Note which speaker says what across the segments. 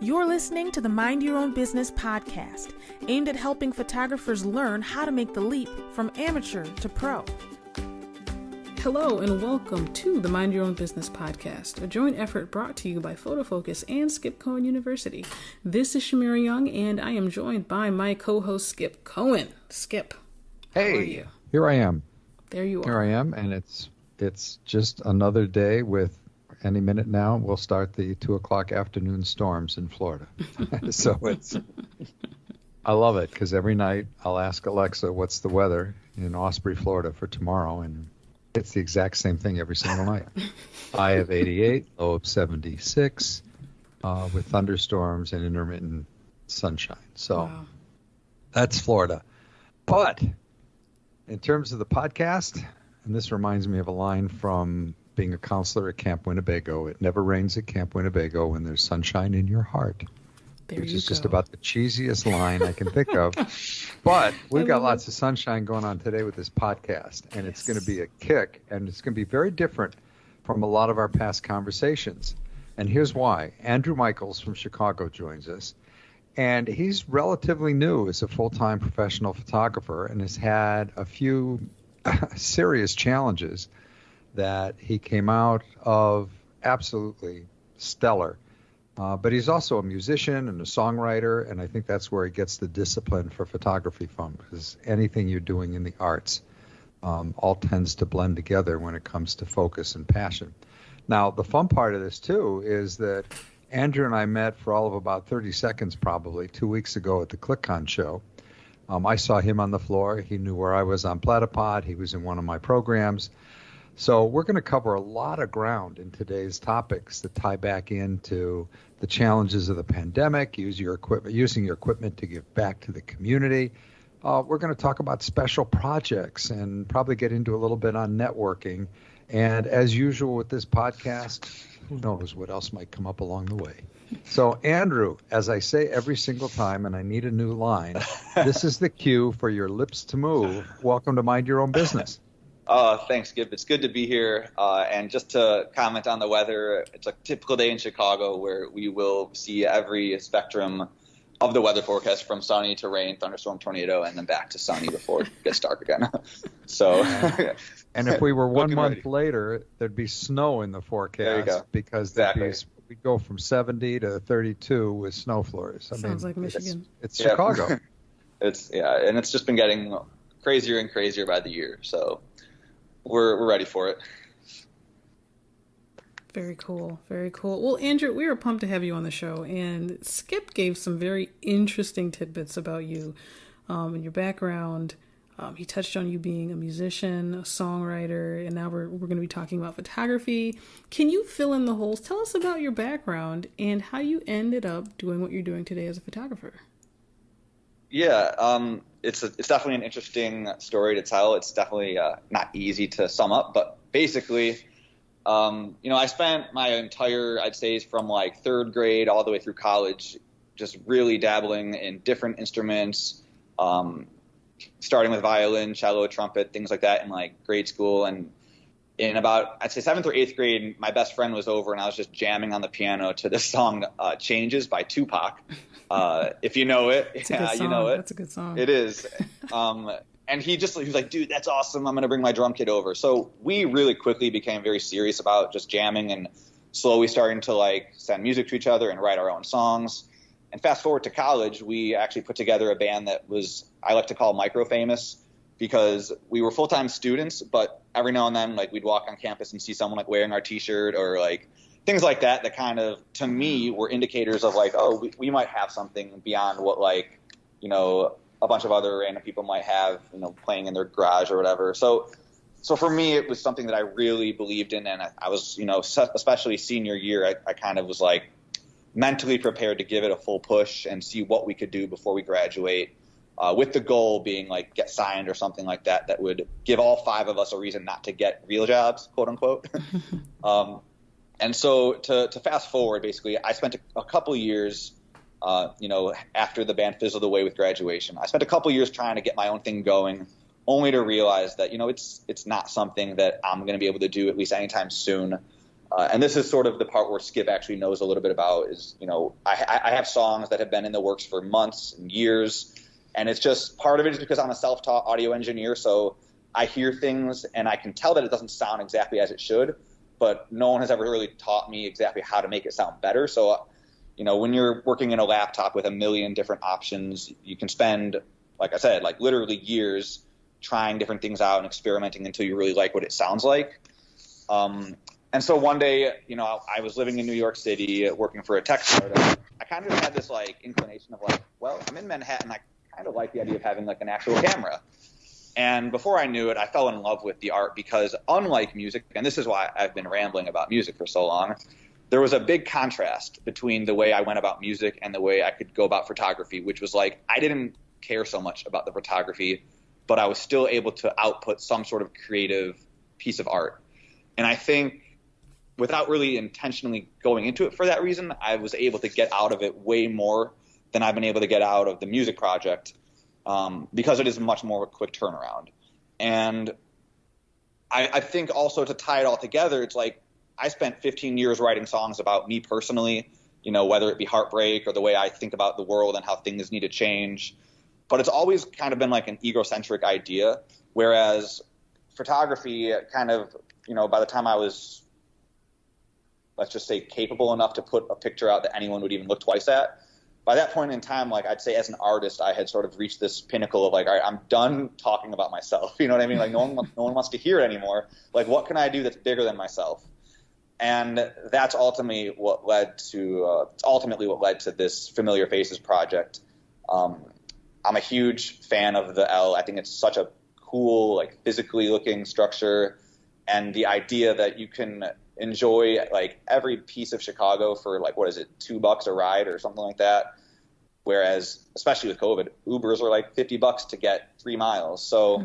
Speaker 1: You're listening to the Mind Your Own Business podcast, aimed at helping photographers learn how to make the leap from amateur to pro. Hello and welcome to the Mind Your Own Business podcast, a joint effort brought to you by Photofocus and ClickCon University. This is Shamira Young, and I am joined by my co-host Skip Cohen. Skip,
Speaker 2: hey,
Speaker 1: how are you?
Speaker 2: Here I am.
Speaker 1: There you are.
Speaker 2: Here I am, and it's just another day with. Any minute now, we'll start the 2:00 afternoon storms in Florida. So I love it because every night I'll ask Alexa, what's the weather in Osprey, Florida for tomorrow? And it's the exact same thing every single night. High of 88, low of 76, with thunderstorms and intermittent sunshine. So wow. That's Florida. But in terms of the podcast, and this reminds me of a line from being a counselor at Camp Winnebago, it never rains at Camp Winnebago when there's sunshine in your heart. Which is just about the cheesiest line I can think of. But we've got lots of sunshine going on today with this podcast, and it's going to be a kick, and it's going to be very different from a lot of our past conversations. And here's why. Andrew Michaels from Chicago joins us, and he's relatively new as a full-time professional photographer and has had a few serious challenges that he came out of absolutely stellar. But he's also a musician and a songwriter, and I think that's where he gets the discipline for photography from, because anything you're doing in the arts all tends to blend together when it comes to focus and passion. Now, the fun part of this, too, is that Andrew and I met for all of about 30 seconds probably 2 weeks ago at the ClickCon show. I saw him on the floor. He knew where I was on Platypod. He was in one of my programs. So we're going to cover a lot of ground in today's topics that tie back into the challenges of the pandemic, using your equipment to give back to the community. We're going to talk about special projects and probably get into a little bit on networking. And as usual with this podcast, who knows what else might come up along the way. So, Andrew, as I say every single time, and I need a new line, this is the cue for your lips to move. Welcome to Mind Your Own Business.
Speaker 3: Thanks, Skip. It's good to be here. And just to comment on the weather, it's a typical day in Chicago where we will see every spectrum of the weather forecast from sunny to rain, thunderstorm, tornado, and then back to sunny before it gets dark again. So,
Speaker 2: and if we were 1 month later, there'd be snow in the forecast.
Speaker 3: There you go.
Speaker 2: Because we go from 70 to 32 with snow flurries.
Speaker 1: Sounds like Michigan.
Speaker 2: It's Chicago.
Speaker 3: And it's just been getting crazier and crazier by the year. So we're ready for it.
Speaker 1: Very cool. Very cool. Well, Andrew, we were pumped to have you on the show, and Skip gave some very interesting tidbits about you and your background. He touched on you being a musician, a songwriter, and now we're going to be talking about photography. Can you fill in the holes? Tell us about your background and how you ended up doing what you're doing today as a photographer.
Speaker 3: Yeah, it's definitely an interesting story to tell. It's definitely not easy to sum up, but basically, I spent my entire, I'd say, from like third grade all the way through college, just really dabbling in different instruments, starting with violin, cello, trumpet, things like that in like grade school. And in about, I'd say 7th or 8th grade, my best friend was over and I was just jamming on the piano to this song, Changes by Tupac. If you know it, you know it.
Speaker 1: That's a good song.
Speaker 3: It is. And he was like, dude, that's awesome. I'm going to bring my drum kit over. So we really quickly became very serious about just jamming and slowly starting to like send music to each other and write our own songs. And fast forward to college, we actually put together a band that I like to call micro famous, because we were full-time students, but every now and then, like, we'd walk on campus and see someone like wearing our t-shirt or like things like that kind of, to me, were indicators of like, oh, we might have something beyond what like, a bunch of other random people might have, playing in their garage or whatever. So for me, it was something that I really believed in. And I was, especially senior year, I kind of was like mentally prepared to give it a full push and see what we could do before we graduate, with the goal being like get signed or something like that would give all 5 of us a reason not to get real jobs, quote unquote. And so to fast forward, basically, I spent a couple years, after the band fizzled away with graduation, I spent a couple years trying to get my own thing going, only to realize that, it's not something that I'm going to be able to do at least anytime soon. And this is sort of the part where Skip actually knows a little bit about is, I have songs that have been in the works for months and years. And it's just part of it is because I'm a self-taught audio engineer. So I hear things and I can tell that it doesn't sound exactly as it should, but no one has ever really taught me exactly how to make it sound better. So, when you're working in a laptop with a million different options, you can spend, like I said, like literally years trying different things out and experimenting until you really like what it sounds like. And so one day, I was living in New York City working for a tech startup. I kind of had this like inclination of like, well, I'm in Manhattan. I kind of like the idea of having like an actual camera. And before I knew it, I fell in love with the art because unlike music, and this is why I've been rambling about music for so long, there was a big contrast between the way I went about music and the way I could go about photography, which was like I didn't care so much about the photography, but I was still able to output some sort of creative piece of art. And I think without really intentionally going into it for that reason, I was able to get out of it way more than I've been able to get out of the music project because it is much more of a quick turnaround. And I think also to tie it all together, it's like I spent 15 years writing songs about me personally, whether it be heartbreak or the way I think about the world and how things need to change. But it's always kind of been like an egocentric idea, whereas photography kind of, by the time I was, let's just say, capable enough to put a picture out that anyone would even look twice at, by that point in time, like I'd say as an artist, I had sort of reached this pinnacle of like, all right, I'm done talking about myself. You know what I mean? Like no one wants to hear it anymore. Like what can I do that's bigger than myself? And that's ultimately what led to this Familiar Faces project. I'm a huge fan of the L. I think it's such a cool, like physically looking structure, and the idea that you can enjoy like every piece of Chicago for like, what is it, $2 a ride or something like that. Whereas, especially with COVID, Ubers are like $50 to get 3 miles. So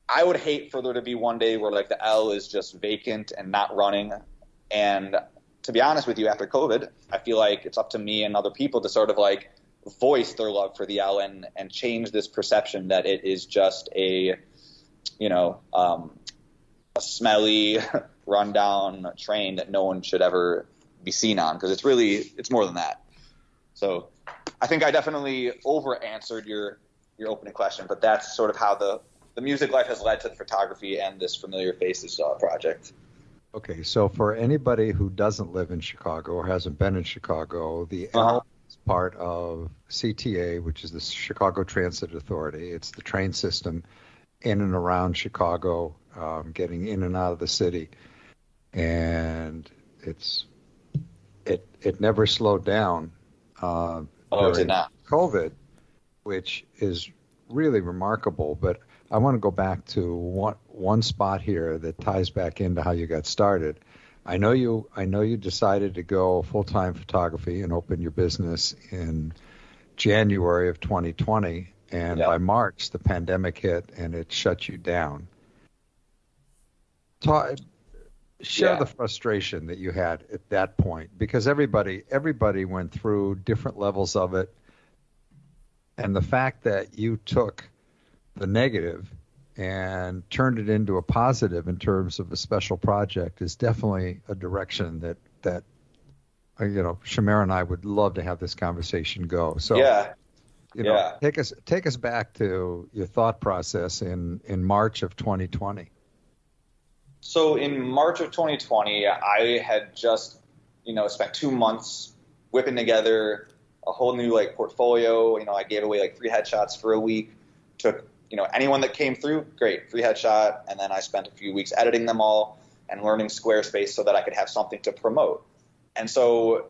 Speaker 3: I would hate for there to be one day where like the L is just vacant and not running. And to be honest with you, after COVID, I feel like it's up to me and other people to sort of like voice their love for the L and change this perception that it is just a smelly, rundown train that no one should ever be seen on, because it's more than that. So I think I definitely over answered your opening question, but that's sort of how the music life has led to the photography and this Familiar Faces project.
Speaker 2: Okay, so for anybody who doesn't live in Chicago or hasn't been in Chicago, the L is part of CTA, which is the Chicago Transit Authority. It's the train system in and around Chicago, getting in and out of the city. And it never slowed down
Speaker 3: it did not.
Speaker 2: COVID, which is really remarkable. But I want to go back to one spot here that ties back into how you got started. I know you decided to go full-time photography and open your business in January of 2020, and by March the pandemic hit and it shut you down. Share the frustration that you had at that point, because everybody went through different levels of it, and the fact that you took the negative and turned it into a positive in terms of a special project is definitely a direction that Shamir and I would love to have this conversation go. So take us back to your thought process in March of 2020.
Speaker 3: So in March of 2020, I had just, spent 2 months whipping together a whole new portfolio. I gave away 3 headshots for a week, took, anyone that came through, great, free headshot. And then I spent a few weeks editing them all and learning Squarespace so that I could have something to promote. And so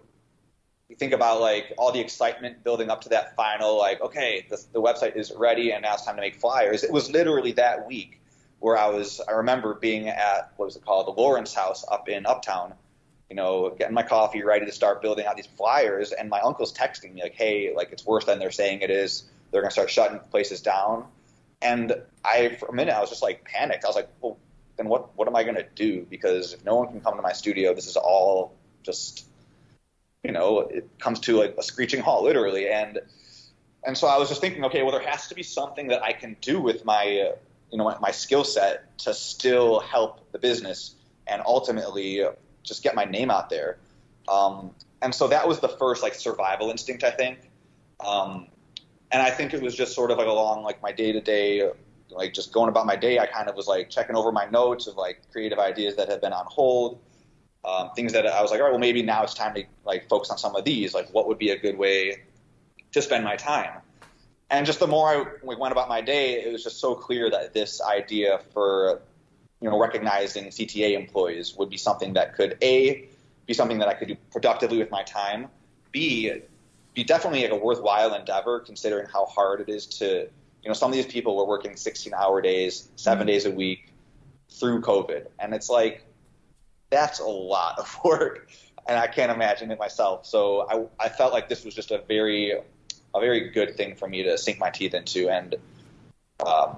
Speaker 3: you think about all the excitement building up to that final, okay, the website is ready and now it's time to make flyers. It was literally that week where I remember being at, the Lawrence House up in Uptown, getting my coffee, ready to start building out these flyers. And my uncle's texting me hey, it's worse than they're saying it is. They're going to start shutting places down. And for a minute, I was just panicked. I was well, then what am I going to do? Because if no one can come to my studio, this is all just, it comes to a screeching halt, literally. And so I was just thinking, okay, well, there has to be something that I can do with my, my skill set to still help the business and ultimately just get my name out there. And so that was the first like survival instinct, I think. And I think it was just sort of like along like my day to day, like just going about my day. I kind of was like checking over my notes of like creative ideas that had been on hold, things that I was like, all right, well, maybe now it's time to like focus on some of these. Like, what would be a good way to spend my time? And just the more I went about my day, it was just so clear that this idea for, recognizing CTA employees would be something that could, A, be something that I could do productively with my time, B, be definitely like a worthwhile endeavor considering how hard it is to, some of these people were working 16-hour days, 7 days a week through COVID. And it's like, that's a lot of work, and I can't imagine it myself. So I felt like this was just a very good thing for me to sink my teeth into. And I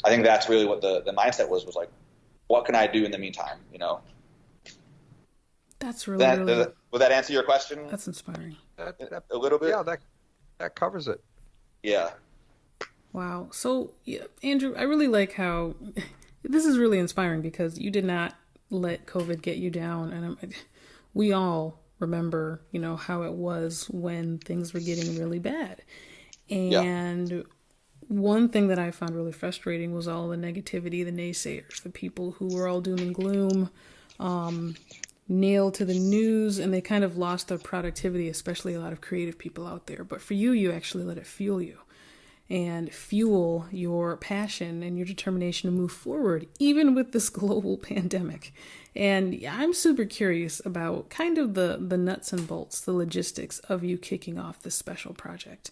Speaker 3: think that's really what the mindset was like, what can I do in the meantime,
Speaker 1: That's really
Speaker 3: would that answer your question?
Speaker 1: That's inspiring.
Speaker 3: A little bit?
Speaker 2: Yeah, that covers it.
Speaker 3: Yeah.
Speaker 1: Wow. So, Andrew, I really like how this is really inspiring because you did not let COVID get you down. And we all remember, how it was when things were getting really bad. And one thing that I found really frustrating was all the negativity, the naysayers, the people who were all doom and gloom, nailed to the news, and they kind of lost their productivity, especially a lot of creative people out there. But for you, you actually let it fuel you and fuel your passion and your determination to move forward, even with this global pandemic. And I'm super curious about kind of the nuts and bolts, the logistics of you kicking off this special project.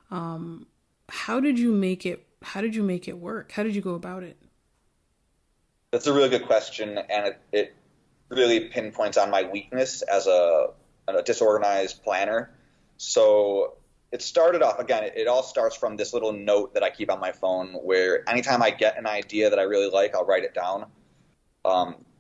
Speaker 1: How did you make it? How did you make it work? How did you go about it?
Speaker 3: That's a really good question, and it really pinpoints on my weakness as a disorganized planner. So it started off, again, it all starts from this little note that I keep on my phone where anytime I get an idea that I really like, I'll write it down.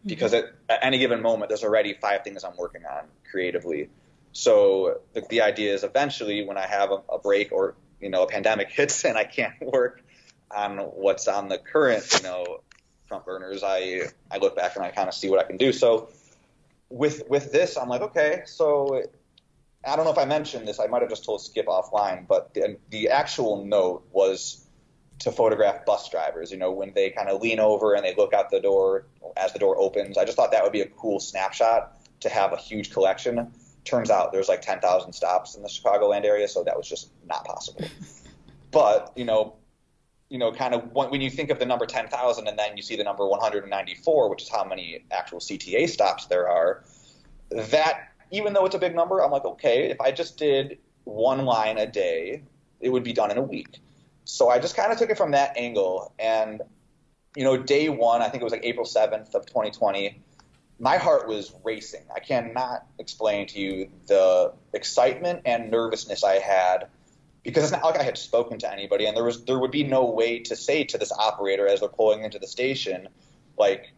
Speaker 3: Because at any given moment, there's already 5 things I'm working on creatively. So the idea is eventually when I have a break or, a pandemic hits and I can't work on what's on the current, front burners, I look back and I kind of see what I can do. So with this, I'm like, okay, so I don't know if I mentioned this. I might have just told Skip offline, but the actual note was to photograph bus drivers, when they kind of lean over and they look out the door as the door opens. I just thought that would be a cool snapshot to have a huge collection. Turns out there's like 10,000 stops in the Chicagoland area, so that was just not possible. But, kind of when you think of the number 10,000 and then you see the number 194, which is how many actual CTA stops there are, that even though it's a big number, I'm like, okay, if I just did one line a day, it would be done in a week. So I just kind of took it from that angle. And, day one, I think it was like April 7th of 2020, my heart was racing. I cannot explain to you the excitement and nervousness I had because it's not like I had spoken to anybody, and there would be no way to say to this operator as they're pulling into the station, like,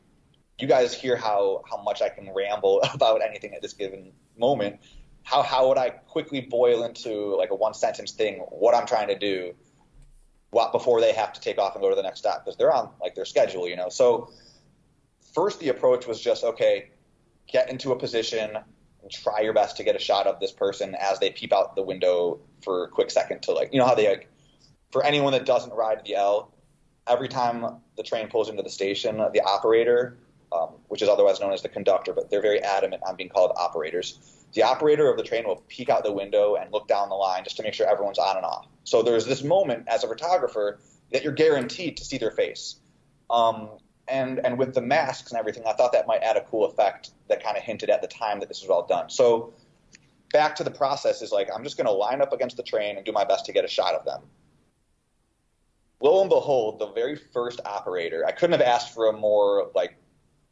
Speaker 3: you guys hear how much I can ramble about anything at this given moment. How would I quickly boil into like a 1-sentence thing what I'm trying to do before they have to take off and go to the next stop because they're on like their schedule, So first the approach was just, okay, get into a position and try your best to get a shot of this person as they peep out the window for a quick second to like, how they like, for anyone that doesn't ride the L, every time the train pulls into the station, the operator, which is otherwise known as the conductor, but they're very adamant on being called operators. The operator of the train will peek out the window and look down the line just to make sure everyone's on and off. So there's this moment as a photographer that you're guaranteed to see their face. And with the masks and everything, I thought that might add a cool effect that kind of hinted at the time that this was all done. So back to the process is like, I'm just going to line up against the train and do my best to get a shot of them. Lo and behold, the very first operator, I couldn't have asked for a more like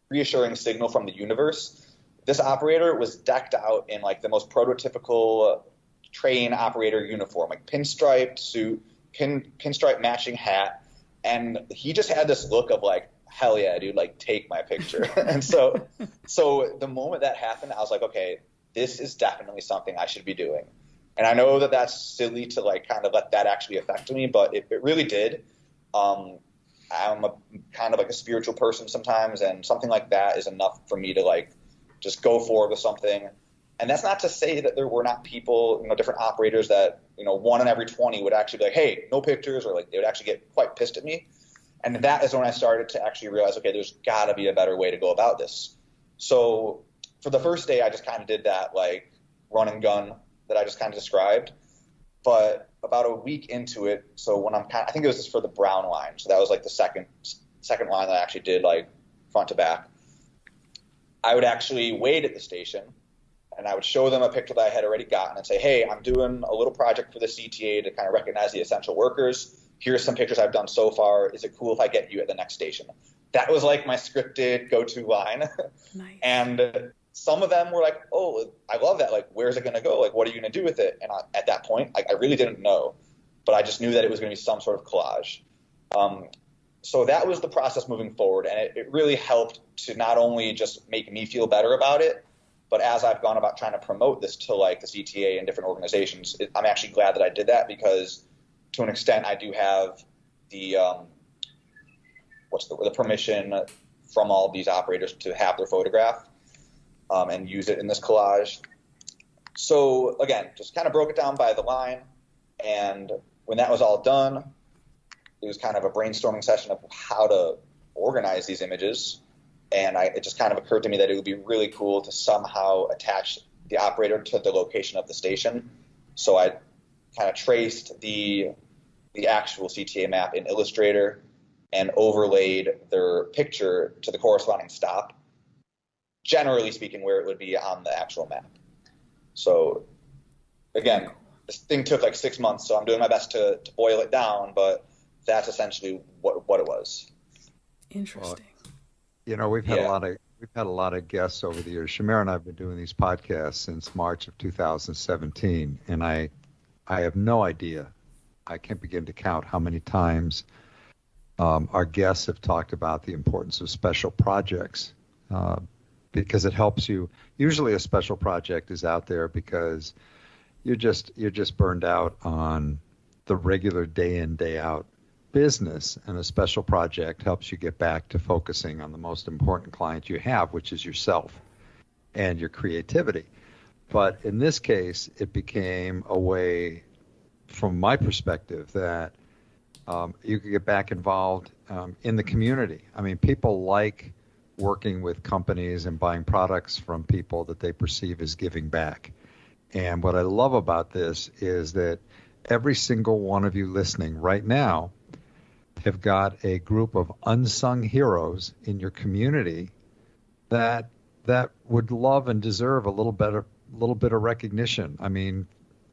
Speaker 3: reassuring signal from the universe. This operator was decked out in like the most prototypical train operator uniform, like pinstriped suit, pinstripe matching hat. And he just had this look of like, hell yeah, dude, like take my picture. And so the moment that happened, I was like, okay, this is definitely something I should be doing. And I know that that's silly to like kind of let that actually affect me, but it really did. I'm a kind of like a spiritual person sometimes, and something like that is enough for me to like just go forward with something. And that's not to say that there were not people, different operators that, 1 in every 20 would actually be like, hey, no pictures, or like they would actually get quite pissed at me. And that is when I started to actually realize, okay, there's got to be a better way to go about this. So for the first day, I just kind of did that like run and gun that I just kind of described. But about a week into it, so when I think it was just for the brown line. So that was like the second line that I actually did like front to back. I would actually wait at the station and I would show them a picture that I had already gotten and say, hey, I'm doing a little project for the CTA to kind of recognize the essential workers. Here's some pictures I've done so far. Is it cool if I get you at the next station? That was like my scripted go-to line.
Speaker 1: Nice.
Speaker 3: And some of them were like, oh, I love that. Like, where's it going to go? Like, what are you going to do with it? And at that point, I really didn't know. But I just knew that it was going to be some sort of collage. So that was the process moving forward. And it really helped to not only just make me feel better about it, but as I've gone about trying to promote this to like the CTA and different organizations, I'm actually glad that I did that because to an extent I do have the the permission from all of these operators to have their photograph and use it in this collage. So again, just kind of broke it down by the line. And when that was all done, it was kind of a brainstorming session of how to organize these images. And it just kind of occurred to me that it would be really cool to somehow attach the operator to the location of the station. So I kind of traced the actual CTA map in Illustrator and overlaid their picture to the corresponding stop, generally speaking, where it would be on the actual map. So again, this thing took like 6 months, so I'm doing my best to boil it down, but that's essentially what it was.
Speaker 1: Interesting.
Speaker 2: Well, we've had a lot of guests over the years. Shamir and I have been doing these podcasts since March of 2017, and I have no idea. I can't begin to count how many times our guests have talked about the importance of special projects because it helps you. Usually a special project is out there because you're just burned out on the regular day in, day out business, and a special project helps you get back to focusing on the most important client you have, which is yourself and your creativity. But in this case, it became a way, from my perspective, that you could get back involved in the community. I mean, people like working with companies and buying products from people that they perceive as giving back. And what I love about this is that every single one of you listening right now have got a group of unsung heroes in your community that would love and deserve a little bit of recognition. I mean,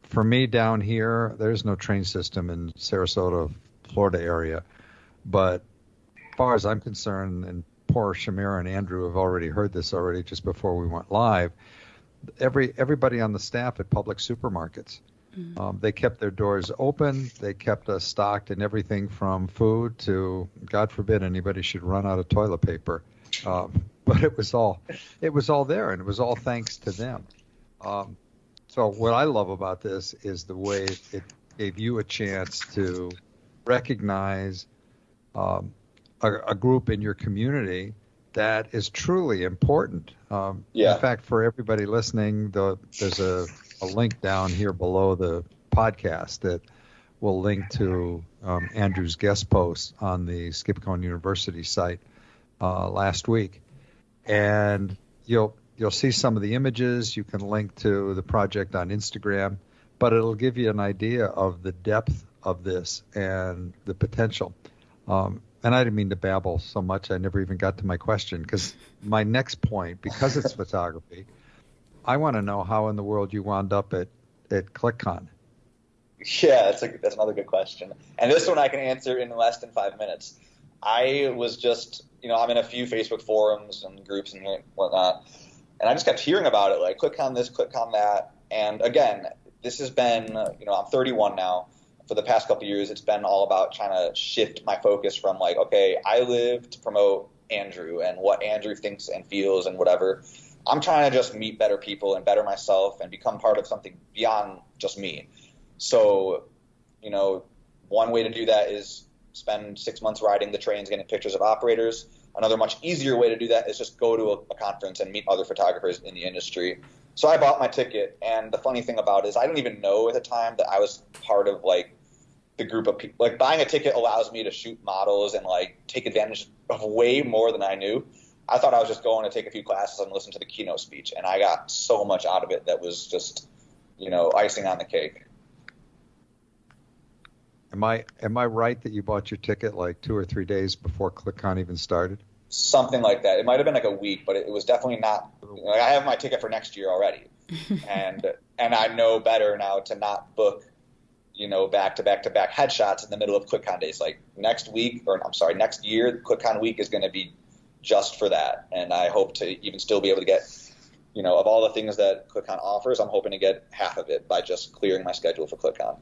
Speaker 2: for me down here, there's no train system in Sarasota, Florida area. But as far as I'm concerned, and poor Shamira and Andrew have already heard this already just before we went live, everybody on the staff at public supermarkets, they kept their doors open. They kept us stocked in everything from food to, God forbid, anybody should run out of toilet paper. But it was all there, and it was all thanks to them. So what I love about this is the way it gave you a chance to recognize a group in your community that is truly important. In fact, for everybody listening, there's a link down here below the podcast that will link to Andrew's guest post on the Skipcon University site last week. And you'll see some of the images. You can link to the project on Instagram, but it'll give you an idea of the depth of this and the potential. And I didn't mean to babble so much. I never even got to my question, because my next point, because it's photography, I want to know how in the world you wound up at ClickCon.
Speaker 3: Yeah, that's another good question. And this one I can answer in less than 5 minutes. I was just, I'm in a few Facebook forums and groups and whatnot, and I just kept hearing about it, like ClickCon this, ClickCon that. And again, this has been, I'm 31 now. For the past couple of years, it's been all about trying to shift my focus from like, okay, I live to promote Andrew and what Andrew thinks and feels and whatever. I'm trying to just meet better people and better myself and become part of something beyond just me. So, one way to do that is spend 6 months riding the trains, getting pictures of operators. another much easier way to do that is just go to a conference and meet other photographers in the industry. So I bought my ticket, and the funny thing about it is I didn't even know at the time that I was part of like the group of people. Like buying a ticket allows me to shoot models and like take advantage of way more than I knew. I thought I was just going to take a few classes and listen to the keynote speech, and I got so much out of it that was just, icing on the cake.
Speaker 2: Am I right that you bought your ticket like 2 or 3 days before ClickCon even started?
Speaker 3: Something like that. It might have been like a week, but it was definitely not. I have my ticket for next year already, and I know better now to not book, back to back headshots in the middle of ClickCon days. Like next year, ClickCon week is going to be just for that, and I hope to even still be able to get, of all the things that ClickCon offers, I'm hoping to get half of it by just clearing my schedule for ClickCon.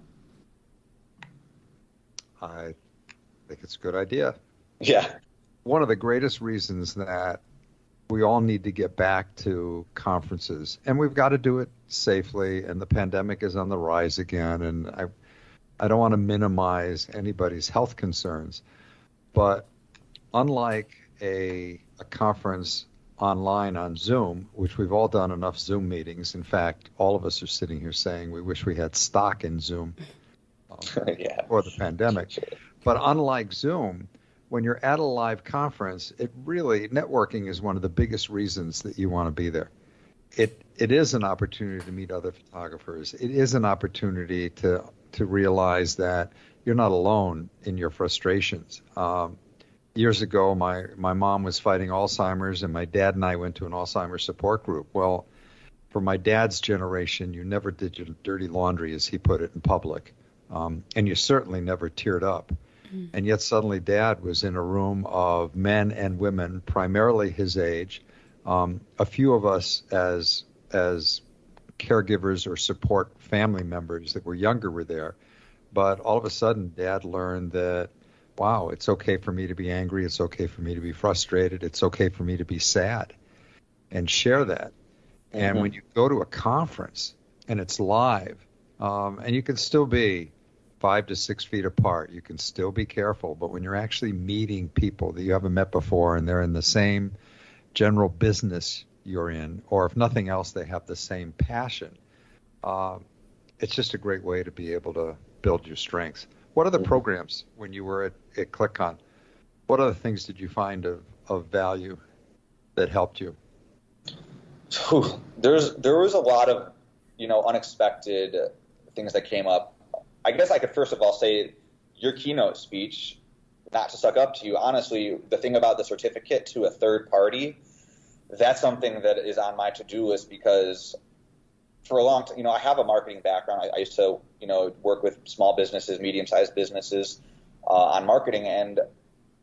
Speaker 2: I think it's a good idea.
Speaker 3: Yeah.
Speaker 2: One of the greatest reasons that we all need to get back to conferences, and we've got to do it safely, and the pandemic is on the rise again, and I don't want to minimize anybody's health concerns, but unlike a conference online on Zoom, which we've all done enough Zoom meetings. In fact, all of us are sitting here saying we wish we had stock in Zoom before the pandemic. But unlike Zoom, when you're at a live conference, networking is one of the biggest reasons that you want to be there. It is an opportunity to meet other photographers. It is an opportunity to realize that you're not alone in your frustrations. Years ago, my mom was fighting Alzheimer's, and my dad and I went to an Alzheimer's support group. Well, for my dad's generation, you never did your dirty laundry, as he put it, in public. And you certainly never teared up. And yet suddenly Dad was in a room of men and women, primarily his age. A few of us as caregivers or support family members that were younger were there. But all of a sudden, Dad learned that, wow, it's okay for me to be angry. It's okay for me to be frustrated. It's okay for me to be sad, and share that. And when you go to a conference and it's live, and you can still be 5 to 6 feet apart, you can still be careful. But when you're actually meeting people that you haven't met before, and they're in the same general business you're in, or if nothing else, they have the same passion, it's just a great way to be able to build your strengths. What other programs, when you were at ClickCon, what other things did you find of value that helped you?
Speaker 3: There was a lot of, unexpected things that came up. I guess I could first of all say your keynote speech, not to suck up to you, honestly, the thing about the certificate to a third party, that's something that is on my to-do list, because for a long time, I have a marketing background. I used to, work with small businesses, medium-sized businesses on marketing, and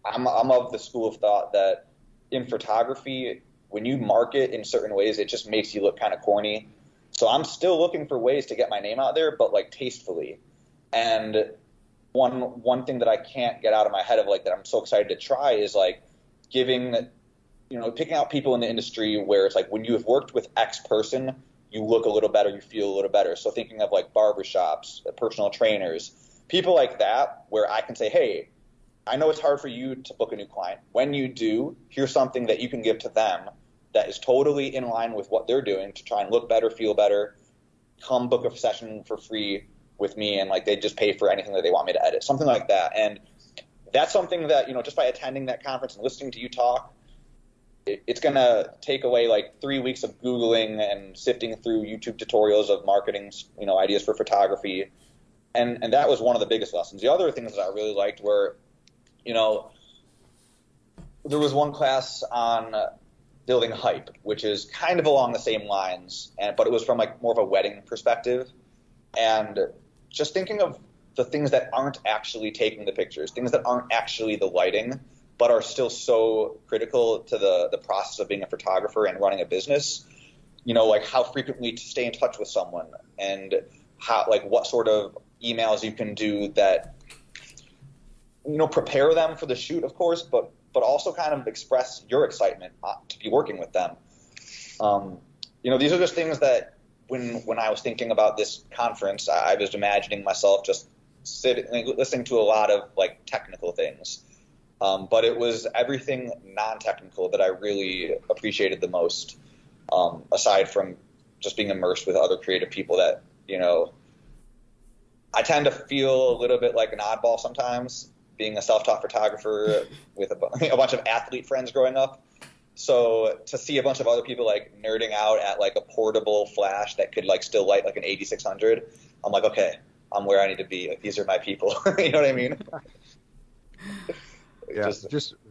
Speaker 3: I'm of the school of thought that in photography, when you market in certain ways, it just makes you look kind of corny. So I'm still looking for ways to get my name out there, but like tastefully. And one thing that I can't get out of my head of like that I'm so excited to try is like picking out people in the industry where it's like when you have worked with X person, you look a little better, you feel a little better. So thinking of like barbershops, personal trainers, people like that, where I can say, hey, I know it's hard for you to book a new client. When you do, here's something that you can give to them that is totally in line with what they're doing to try and look better, feel better, come book a session for free with me, and like they just pay for anything that they want me to edit, something like that. And that's something that, just by attending that conference and listening to you talk, it's going to take away like 3 weeks of Googling and sifting through YouTube tutorials of marketing, ideas for photography. And that was one of the biggest lessons. The other things that I really liked were, there was one class on building hype, which is kind of along the same lines, but it was from like more of a wedding perspective. And just thinking of the things that aren't actually taking the pictures, things that aren't actually the lighting, but are still so critical to the process of being a photographer and running a business, like how frequently to stay in touch with someone, and how, like what sort of emails you can do that, prepare them for the shoot, of course, but also kind of express your excitement to be working with them. These are just things that when I was thinking about this conference, I was imagining myself just sitting, listening to a lot of like technical things. But it was everything non-technical that I really appreciated the most, aside from just being immersed with other creative people that, I tend to feel a little bit like an oddball sometimes, being a self-taught photographer with a bunch of athlete friends growing up. So to see a bunch of other people like nerding out at like a portable flash that could like still light like an 8600, I'm like, okay, I'm where I need to be. Like, these are my people. You know what I mean?
Speaker 2: Yeah,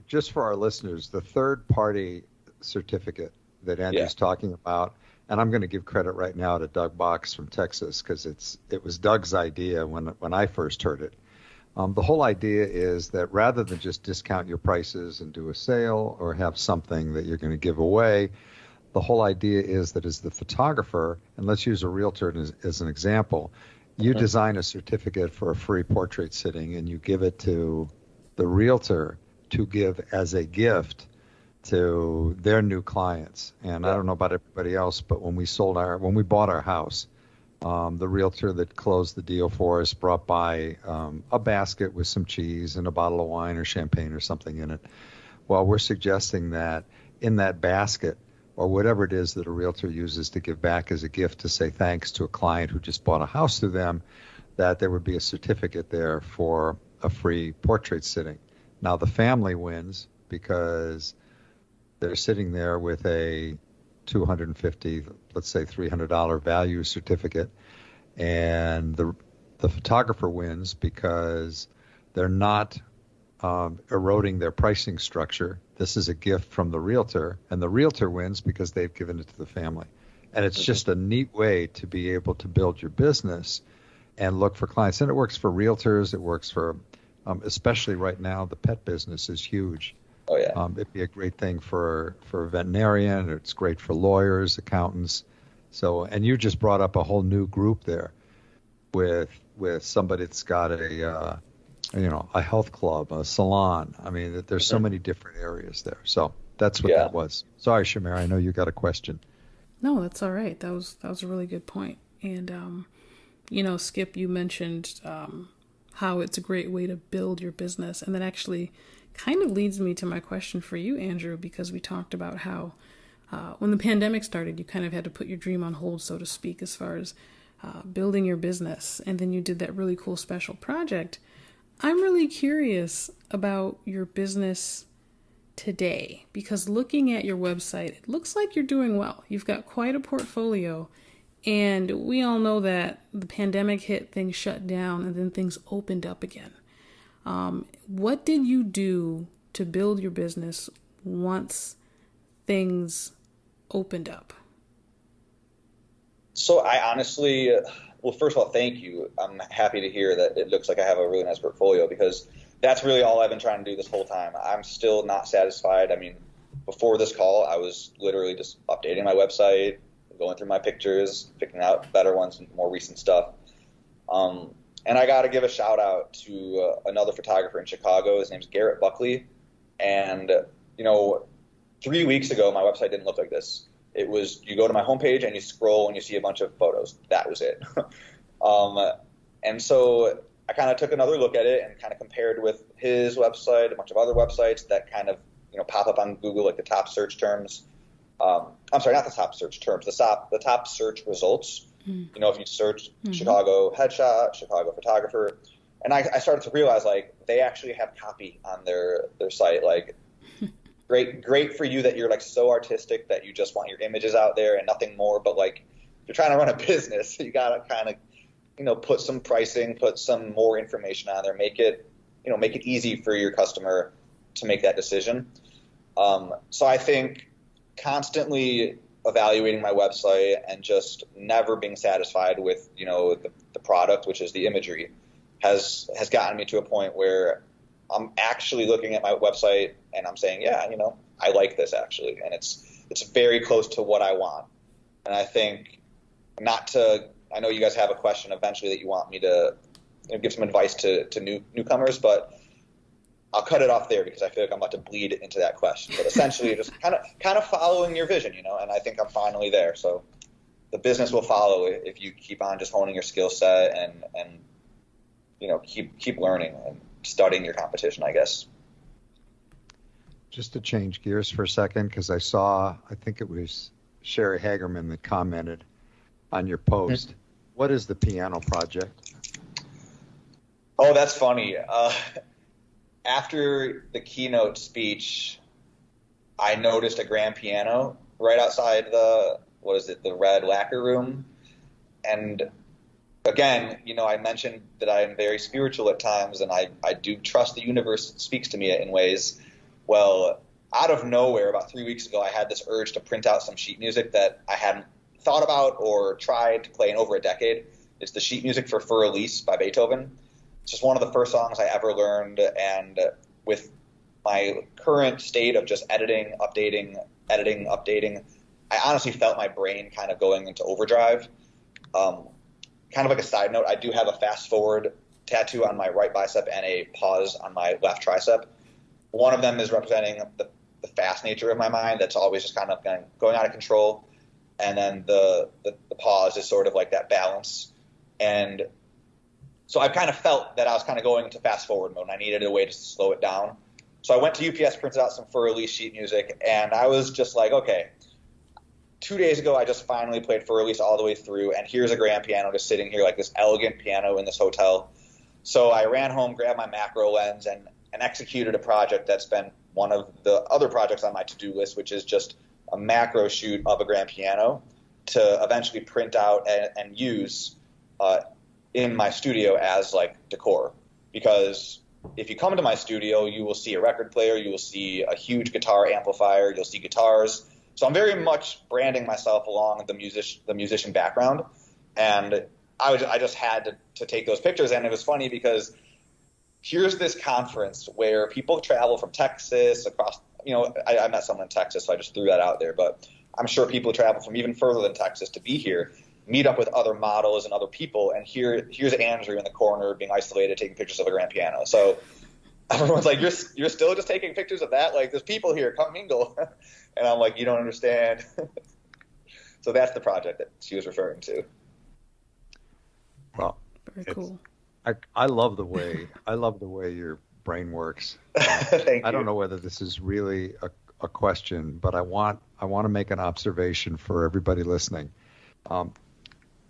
Speaker 2: just for our listeners, the third-party certificate that Andrew's talking about, and I'm going to give credit right now to Doug Box from Texas because it was Doug's idea when I first heard it. The whole idea is that rather than just discount your prices and do a sale or have something that you're going to give away, the whole idea is that as the photographer, and let's use a realtor as an example, you design a certificate for a free portrait sitting and you give it to the realtor to give as a gift to their new clients. And I don't know about everybody else, but when we bought our house, the realtor that closed the deal for us brought by a basket with some cheese and a bottle of wine or champagne or something in it. Well, we're suggesting that in that basket, or whatever it is that a realtor uses to give back as a gift to say thanks to a client who just bought a house through them, that there would be a certificate there for a free portrait sitting. Now, the family wins because they're sitting there with a $250, let's say $300 value certificate, and the photographer wins because they're not eroding their pricing structure. This is a gift from the realtor, and the realtor wins because they've given it to the family. And it's just a neat way to be able to build your business and look for clients. And it works for realtors. It works for, especially right now, the pet business is huge.
Speaker 3: Oh, yeah.
Speaker 2: It'd be a great thing for a veterinarian. It's great for lawyers, accountants. So, and you just brought up a whole new group there with somebody that's got a health club, a salon. I mean, there's so many different areas there. So that's what that was. Sorry, Shamir, I know you got a question.
Speaker 1: No, that's all right. That was a really good point. And, Skip, you mentioned how it's a great way to build your business. And that actually kind of leads me to my question for you, Andrew, because we talked about how when the pandemic started, you kind of had to put your dream on hold, so to speak, as far as building your business. And then you did that really cool special project. I'm really curious about your business today, because looking at your website, it looks like you're doing well. You've got quite a portfolio, and we all know that the pandemic hit, things shut down, and then things opened up again. What did you do to build your business once things opened up?
Speaker 3: So I honestly, well, first of all, thank you. I'm happy to hear that it looks like I have a really nice portfolio, because that's really all I've been trying to do this whole time. I'm still not satisfied. I mean, before this call, I was literally just updating my website, going through my pictures, picking out better ones, more recent stuff. And I got to give a shout out to another photographer in Chicago. His name's Garrett Buckley. And, 3 weeks ago, my website didn't look like this. It was, you go to my homepage and you scroll and you see a bunch of photos. That was it. And so I kind of took another look at it and kind of compared with his website, a bunch of other websites that kind of, pop up on Google, like the top search terms. I'm sorry, not the top search terms, the top search results. If you search Chicago headshot, Chicago photographer, and I started to realize, like, they actually have copy on their site. Like, great for you that you're like so artistic that you just want your images out there and nothing more. But like, if you're trying to run a business, you gotta kind of, put some pricing, put some more information on there, make it easy for your customer to make that decision. So I think constantly evaluating my website and just never being satisfied with, the product, which is the imagery, has gotten me to a point where I'm actually looking at my website and I'm saying, yeah, I like this actually. And it's very close to what I want. And I think I know you guys have a question eventually that you want me to give some advice to newcomers, but I'll cut it off there because I feel like I'm about to bleed into that question. But essentially, just kind of following your vision, and I think I'm finally there. So the business will follow if you keep on just honing your skill set and keep learning and studying your competition, I guess.
Speaker 2: just to change gears for a second, because I think it was Sherry Hagerman that commented on your post. What is the piano project?
Speaker 3: Oh, that's funny. After the keynote speech, I noticed a grand piano right outside the red lacquer room. And again, I mentioned that I am very spiritual at times, and I do trust the universe speaks to me in ways. Well, out of nowhere, about 3 weeks ago, I had this urge to print out some sheet music that I hadn't thought about or tried to play in over a decade. It's the sheet music for Für Elise by Beethoven. It's just one of the first songs I ever learned, and with my current state of just editing, updating, I honestly felt my brain kind of going into overdrive. Kind of like a side note, I do have a fast forward tattoo on my right bicep and a pause on my left tricep. One of them is representing the fast nature of my mind that's always just kind of going out of control. And then the pause is sort of like that balance. And so I kind of felt that I was kind of going into fast forward mode, and I needed a way to slow it down. So I went to UPS, printed out some Für Elise sheet music, and I was just like, okay, 2 days ago I just finally played Für Elise all the way through, and here's a grand piano just sitting here, like this elegant piano in this hotel. So I ran home, grabbed my macro lens, and executed a project that's been one of the other projects on my to-do list, which is just a macro shoot of a grand piano to eventually print out and use in my studio as like decor. Because if you come to my studio, you will see a record player, you will see a huge guitar amplifier, you'll see guitars. So I'm very much branding myself along the musician background, and I just had to take those pictures. And it was funny because here's this conference where people travel from Texas across. I met someone in Texas, so I just threw that out there. But I'm sure people travel from even further than Texas to be here, meet up with other models and other people, and here's Andrew in the corner being isolated, taking pictures of a grand piano. So everyone's like, you're still just taking pictures of that? Like, there's people here, come mingle. And I'm like, you don't understand. So that's the project that she was referring to.
Speaker 2: Well,
Speaker 1: very cool.
Speaker 2: I love the way your brain works.
Speaker 3: Thank you.
Speaker 2: I don't know whether this is really a question, but I want to make an observation for everybody listening.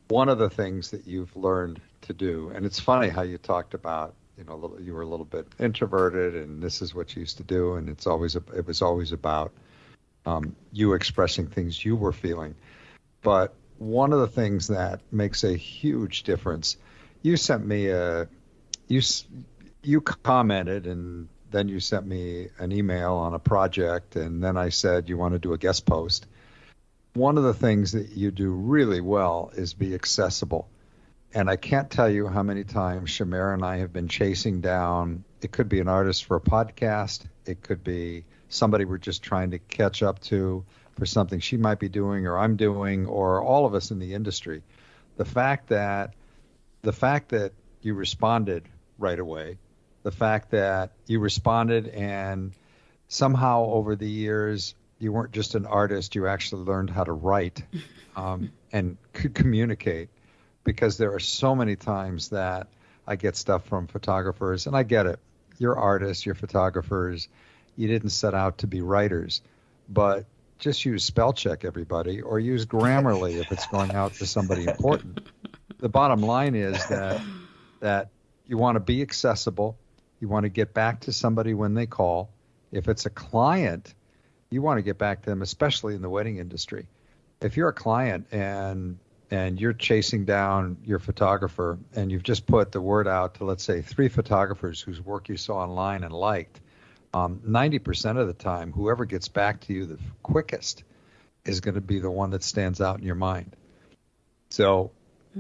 Speaker 2: One of the things that you've learned to do, and it's funny how you talked about, you were a little bit introverted, and this is what you used to do, and it was always about you expressing things you were feeling. But one of the things that makes a huge difference, you sent me you commented, and then you sent me an email on a project, and then I said you want to do a guest post. One of the things that you do really well is be accessible. And I can't tell you how many times Shamara and I have been chasing down, it could be an artist for a podcast, it could be somebody we're just trying to catch up to for something she might be doing or I'm doing, or all of us in the industry. The fact that you responded right away, the fact that you responded and somehow over the years you weren't just an artist, you actually learned how to write and could communicate, because there are so many times that I get stuff from photographers, and I get it. You're artists, you're photographers, you didn't set out to be writers, but just use spell check, everybody, or use Grammarly if it's going out to somebody important. The bottom line is that you want to be accessible, you want to get back to somebody when they call. If it's a client, you want to get back to them, especially in the wedding industry. If you're a client and you're chasing down your photographer and you've just put the word out to, let's say, 3 photographers whose work you saw online and liked, 90% of the time, whoever gets back to you the quickest is going to be the one that stands out in your mind. So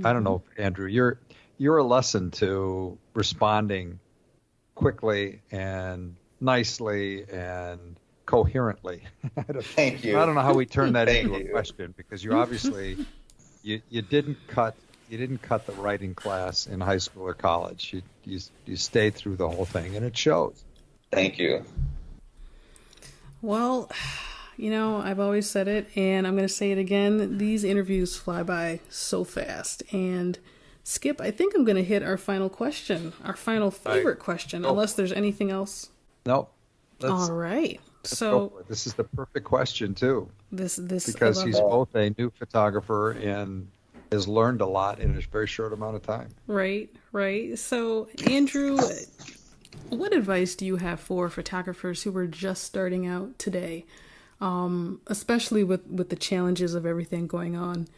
Speaker 2: I don't know, Andrew, you're a lesson to responding quickly and nicely and coherently.
Speaker 3: Thank you.
Speaker 2: I don't know how we turn that into a question, because you obviously you didn't cut the writing class in high school or college. You stayed through the whole thing, and it shows.
Speaker 3: Thank you.
Speaker 1: Well, I've always said it, and I'm going to say it again. These interviews fly by so fast. And Skip, I think I'm going to hit our final question, our final favorite question, unless there's anything else.
Speaker 2: Nope.
Speaker 1: All right. So
Speaker 2: This is the perfect question too,
Speaker 1: this
Speaker 2: because
Speaker 1: I love
Speaker 2: he's
Speaker 1: it.
Speaker 2: both a new photographer and has learned a lot in a very short amount of time.
Speaker 1: Right, right. So Andrew, what advice do you have for photographers who are just starting out today, especially with the challenges of everything going on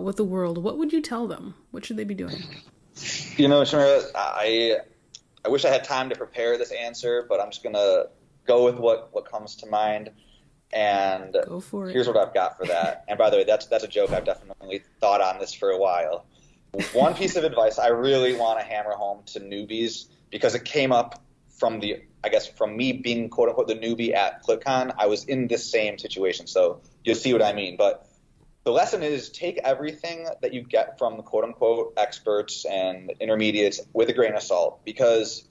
Speaker 1: with the world? What would you tell them? What should they be doing?
Speaker 3: Shamira, I wish I had time to prepare this answer, but I'm just gonna go with what comes to mind. And
Speaker 1: Go for it.
Speaker 3: here's what I've got for that. And by the way, that's a joke. I've definitely thought on this for a while. One piece of advice I really want to hammer home to newbies, because it came up from from me being quote unquote the newbie at ClickCon. I was in this same situation, so you'll see what I mean. But the lesson is, take everything that you get from the quote unquote experts and intermediates with a grain of salt, because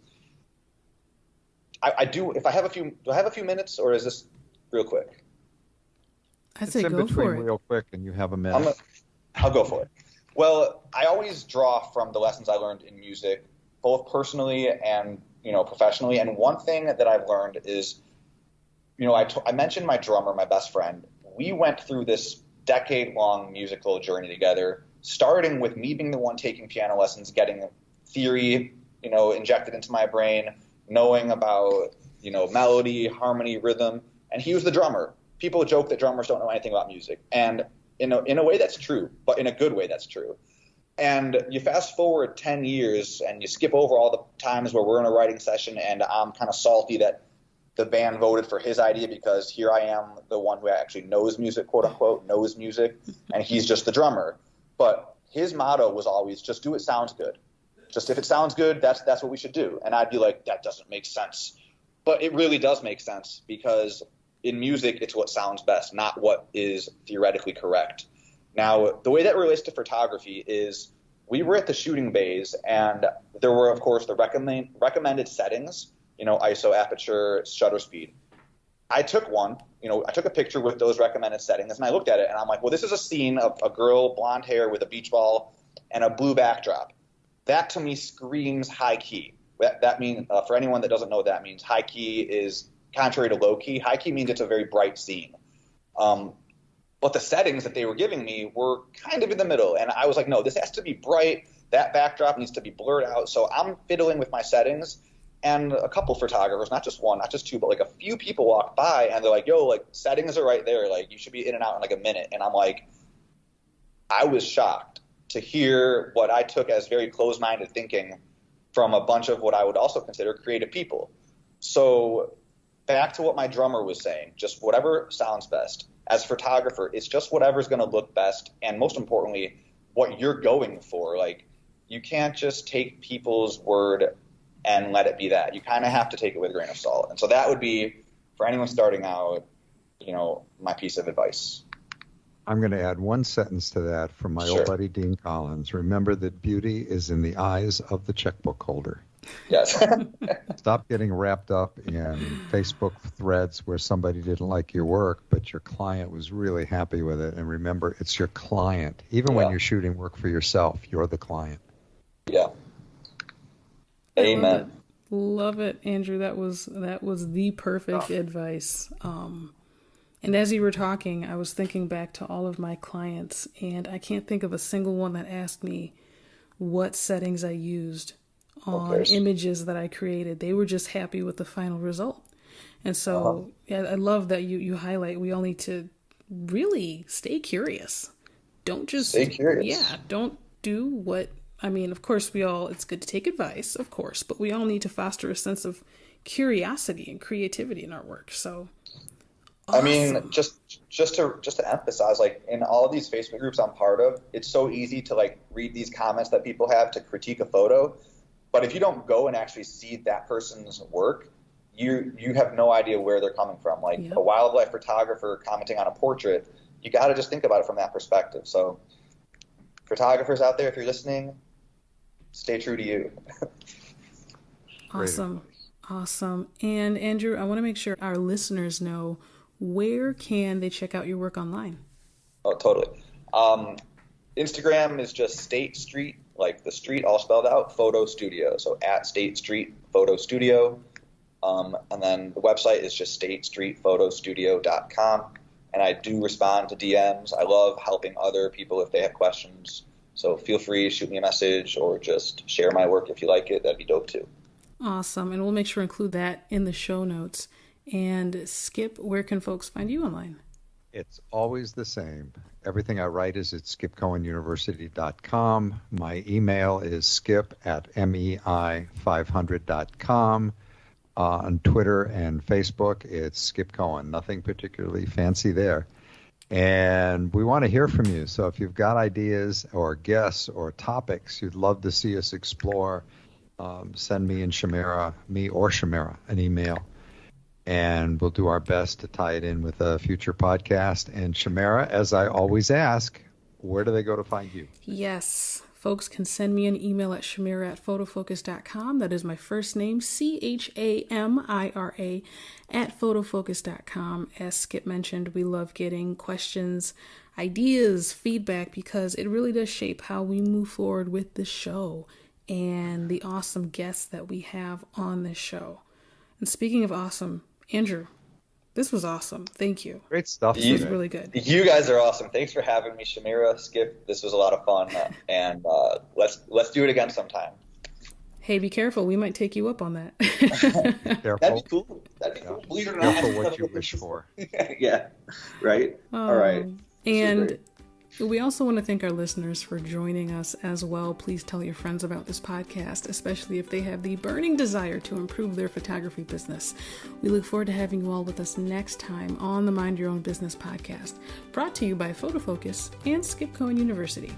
Speaker 3: I do. If I have do I have a few minutes, or is this real quick?
Speaker 1: I'd say
Speaker 2: It's in
Speaker 1: go
Speaker 2: between
Speaker 1: for it.
Speaker 2: real quick, and you have a minute.
Speaker 3: I'll go for it. Well, I always draw from the lessons I learned in music, both personally and professionally. And one thing that I've learned is, I mentioned my drummer, my best friend. We went through this decade-long musical journey together, starting with me being the one taking piano lessons, getting theory, injected into my brain, knowing about, melody, harmony, rhythm, and he was the drummer. People joke that drummers don't know anything about music, and in a way that's true, but in a good way that's true. And you fast forward 10 years and you skip over all the times where we're in a writing session and I'm kind of salty that the band voted for his idea, because here I am, the one who actually knows music, quote unquote, knows music, and he's just the drummer. But his motto was always, just do what sounds good. Just if it sounds good, that's what we should do. And I'd be like, that doesn't make sense. But it really does make sense, because in music, it's what sounds best, not what is theoretically correct. Now, the way that relates to photography is, we were at the shooting bays, and there were, of course, the recommended settings, ISO, aperture, shutter speed. I took one, I took a picture with those recommended settings, and I looked at it, and I'm like, well, this is a scene of a girl, blonde hair with a beach ball and a blue backdrop. That, to me, screams high key. That means, for anyone that doesn't know what that means, high key is contrary to low key. High key means it's a very bright scene. But the settings that they were giving me were kind of in the middle. And I was like, no, this has to be bright. That backdrop needs to be blurred out. So I'm fiddling with my settings. And a couple photographers, not just one, not just two, but like a few people walked by and they're like, yo, like settings are right there. Like you should be in and out in like a minute. And I'm like, I was shocked to hear what I took as very closed-minded thinking from a bunch of what I would also consider creative people. So back to what my drummer was saying, just whatever sounds best. As a photographer, it's just whatever's going to look best, and most importantly, what you're going for. Like, you can't just take people's word and let it be that. You kind of have to take it with a grain of salt. And so that would be, for anyone starting out, my piece of advice.
Speaker 2: I'm going to add one sentence to that from my
Speaker 3: Sure.
Speaker 2: old buddy Dean Collins. Remember that beauty is in the eyes of the checkbook holder.
Speaker 3: Yes.
Speaker 2: Stop getting wrapped up in Facebook threads where somebody didn't like your work, but your client was really happy with it. And remember, it's your client. Even when you're shooting work for yourself, you're the client.
Speaker 3: Yeah. Amen.
Speaker 1: Love it, Andrew. That was the perfect advice. And as you were talking, I was thinking back to all of my clients, and I can't think of a single one that asked me what settings I used on images that I created. They were just happy with the final result. And so yeah, I love that you highlight we all need to really stay curious. Don't just
Speaker 3: stay curious.
Speaker 1: Yeah, don't do what of course it's good to take advice, of course, but we all need to foster a sense of curiosity and creativity in our work. So awesome.
Speaker 3: I mean, just to emphasize, like in all of these Facebook groups I'm part of, it's so easy to like read these comments that people have to critique a photo. But if you don't go and actually see that person's work, you have no idea where they're coming from. Like a wildlife photographer commenting on a portrait, you got to just think about it from that perspective. So photographers out there, if you're listening, stay true to you.
Speaker 1: Awesome. Awesome. And Andrew, I want to make sure our listeners know, where can they check out your work online?
Speaker 3: Oh, totally. Instagram is just State Street, like the street all spelled out, Photo Studio. So at State Street Photo Studio. And then the website is just statestreetphotostudio.com. And I do respond to DMs. I love helping other people if they have questions. So feel free to shoot me a message or just share my work if you like it. That'd be dope too.
Speaker 1: Awesome. And we'll make sure to include that in the show notes. And Skip, where can folks find you online?
Speaker 2: It's always the same. Everything I write is at skipcohenuniversity.com. My email is skip@mei500.com. On Twitter and Facebook, it's Skip Cohen. Nothing particularly fancy there. And we want to hear from you. So if you've got ideas or guests or topics you'd love to see us explore, send me or Shamira an email. And we'll do our best to tie it in with a future podcast. And Shamira, as I always ask, where do they go to find you?
Speaker 1: Yes, folks can send me an email at shamira@photofocus.com. That is my first name, CHAMIRA @photofocus.com. As Skip mentioned, we love getting questions, ideas, feedback, because it really does shape how we move forward with the show and the awesome guests that we have on this show. And speaking of awesome, Andrew, this was awesome. Thank you.
Speaker 2: Great stuff.
Speaker 1: This was really good.
Speaker 3: You guys are awesome. Thanks for having me, Shamira, Skip. This was a lot of fun, and let's do it again sometime.
Speaker 1: Hey, be careful. We might take you up on that.
Speaker 2: Careful.
Speaker 3: That'd be cool. Believe it or not.
Speaker 2: Careful what you wish for.
Speaker 3: Yeah, right? All right.
Speaker 1: And we also want to thank our listeners for joining us as well. Please tell your friends about this podcast, especially if they have the burning desire to improve their photography business. We look forward to having you all with us next time on the Mind Your Own Business podcast, brought to you by Photofocus and Skip Cohen University.